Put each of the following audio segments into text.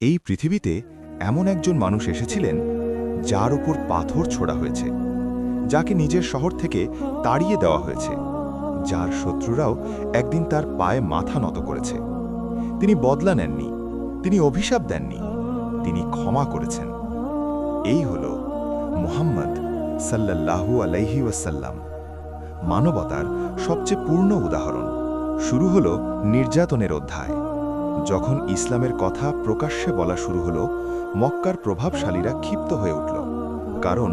এই পৃথিবীতে এমন একজন মানুষ এসেছিলেন যার উপর পাথর ছোড়া হয়েছে, যাকে নিজের শহর থেকে তাড়িয়ে দেওয়া হয়েছে, যার শত্রুরাও একদিন তার পায়ে মাথা নত করেছে। তিনি বদলা নেননি, তিনি অভিশাপ দেননি, তিনি ক্ষমা করেছেন। এই হল মুহাম্মদ সাল্লাল্লাহু আলাইহি ওয়াসাল্লাম, মানবতার সবচেয়ে পূর্ণ উদাহরণ। শুরু হল নির্যাতনের অধ্যায়। যখন ইসলামের কথা প্রকাশ্যে বলা শুরু হল, মক্কার প্রভাবশালীরা ক্ষিপ্ত হয়ে উঠল, কারণ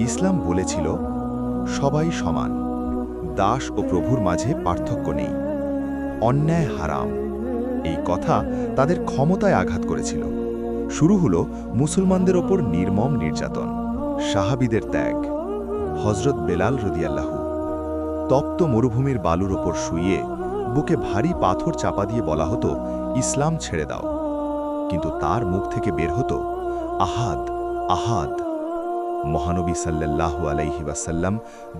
ইসলাম বলেছিল সবাই সমান, দাস ও প্রভুর মাঝে পার্থক্য নেই, অন্যায় হারাম। এই কথা তাদের ক্ষমতায় আঘাত করেছিল। শুরু হল মুসলমানদের ওপর নির্মম নির্যাতন, সাহাবীদের ত্যাগ। হযরত বেলাল রাদিয়াল্লাহু তপ্ত মরুভূমির বালুর ওপর শুইয়ে বুকে ভারী পাথর চাপা দিয়ে বলা হতো, ইসলাম ছেড়ে দাও। কিন্তু তার মুখ থেকে বের হতো, আহাদ আহাদ। মহানবী সাল্লাল্লাহু আলাইহি ওয়াসাল্লাম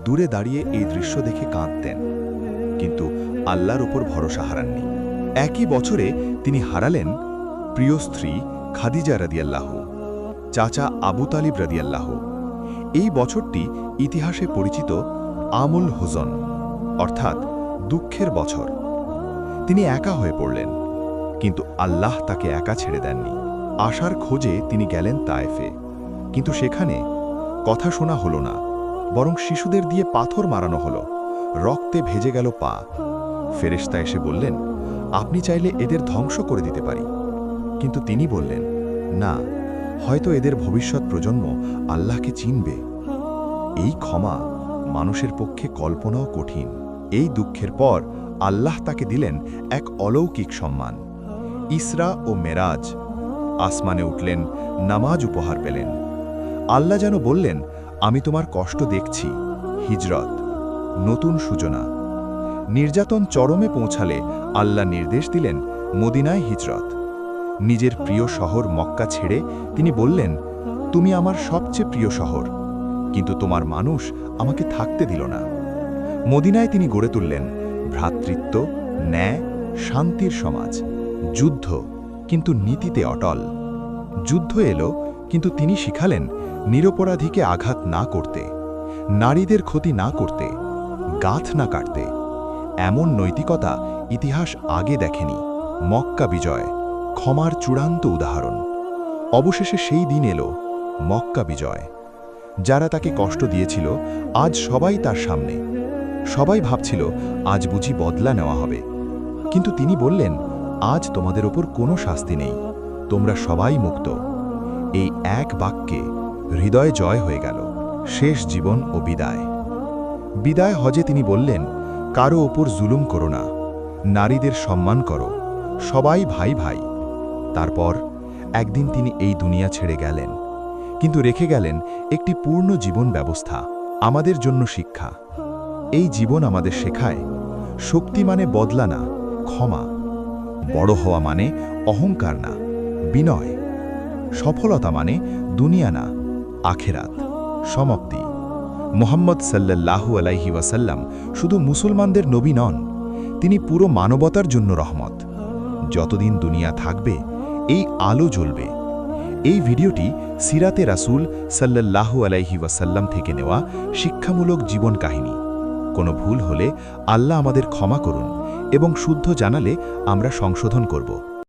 দূরে দাঁড়িয়ে এই দৃশ্য দেখে কাঁদতেন, কিন্তু আল্লাহর উপর ভরসা হারাননি। একই বছরে তিনি হারালেন প্রিয় স্ত্রী খাদিজা রাদিয়াল্লাহু, চাচা আবু তালিব রাদিয়াল্লাহু। এই বছরটি ইতিহাসে পরিচিত আমুল হুজন, অর্থাৎ দুঃখের বছর। তিনি একা হয়ে পড়লেন, কিন্তু আল্লাহ তাকে একা ছেড়ে দেননি। আশার খোঁজে তিনি গেলেন তায়েফে, কিন্তু সেখানে কথা শোনা হলো না, বরং শিশুদের দিয়ে পাথর মারানো হলো, রক্তে ভেজে গেল পা। ফেরেশতা এসে বললেন, আপনি চাইলে এদের ধ্বংস করে দিতে পারি। কিন্তু তিনি বললেন, না, হয়তো এদের ভবিষ্যৎ প্রজন্ম আল্লাহকে চিনবে। এই ক্ষমা মানুষের পক্ষে কল্পনাও কঠিন। এই দুঃখের পর আল্লাহ তাকে দিলেন এক অলৌকিক সম্মান, ইসরা ও মেরাজ। আসমানে উঠলেন, নামাজ উপহার পেলেন। আল্লাহ যেন বললেন, আমি তোমার কষ্ট দেখছি। হিজরত, নতুন সূচনা। নির্যাতন চরমে পৌঁছালে আল্লাহ নির্দেশ দিলেন মদিনায় হিজরত। নিজের প্রিয় শহর মক্কা ছেড়ে তিনি বললেন, তুমি আমার সবচেয়ে প্রিয় শহর, কিন্তু তোমার মানুষ আমাকে থাকতে দিল না। মদিনায় তিনি গড়ে তুললেন ভ্রাতৃত্ব, ন্যায়, শান্তির সমাজ। যুদ্ধ, কিন্তু নীতিতে অটল। যুদ্ধ এলো, কিন্তু তিনি শিখালেন নিরপরাধীকে আঘাত না করতে, নারীদের ক্ষতি না করতে, গাছ না কাটতে। এমন নৈতিকতা ইতিহাস আগে দেখেনি। মক্কা বিজয়, ক্ষমার চূড়ান্ত উদাহরণ। অবশেষে সেই দিন এলো, মক্কা বিজয়। যারা তাকে কষ্ট দিয়েছিল আজ সবাই তার সামনে। সবাই ভাবছিল আজ বুঝি বদলা নেওয়া হবে, কিন্তু তিনি বললেন, আজ তোমাদের ওপর কোনো শাস্তি নেই, তোমরা সবাই মুক্ত। এই এক বাক্যে হৃদয় জয় হয়ে গেল। শেষ জীবন ও বিদায়। বিদায় হজে তিনি বললেন, কারো ওপর জুলুম করো না, নারীদের সম্মান করো, সবাই ভাই ভাই। তারপর একদিন তিনি এই দুনিয়া ছেড়ে গেলেন, কিন্তু রেখে গেলেন একটি পূর্ণ জীবন ব্যবস্থা, আমাদের জন্য শিক্ষা। এই জীবন আমাদের শেখায়, শক্তি মানে বদলা না, ক্ষমা। বড় হওয়া মানে অহংকার না, বিনয়। সফলতা মানে দুনিয়া না, আখেরাত। সমাপ্তি। মুহাম্মদ সাল্লাল্লাহু আলাইহি ওয়াসাল্লাম শুধু মুসলমানদের নবী নন, তিনি পুরো মানবতার জন্য রহমত। যতদিন দুনিয়া থাকবে এই আলো জ্বলবে। এই ভিডিওটি সিরাতে রাসূল সাল্লাল্লাহু আলাইহি ওয়াসাল্লাম থেকে নেওয়া শিক্ষামূলক জীবন কাহিনী। কোনো ভুল হলে আল্লাহ আমাদের ক্ষমা করুন এবং শুদ্ধ জানালে আমরা সংশোধন করব।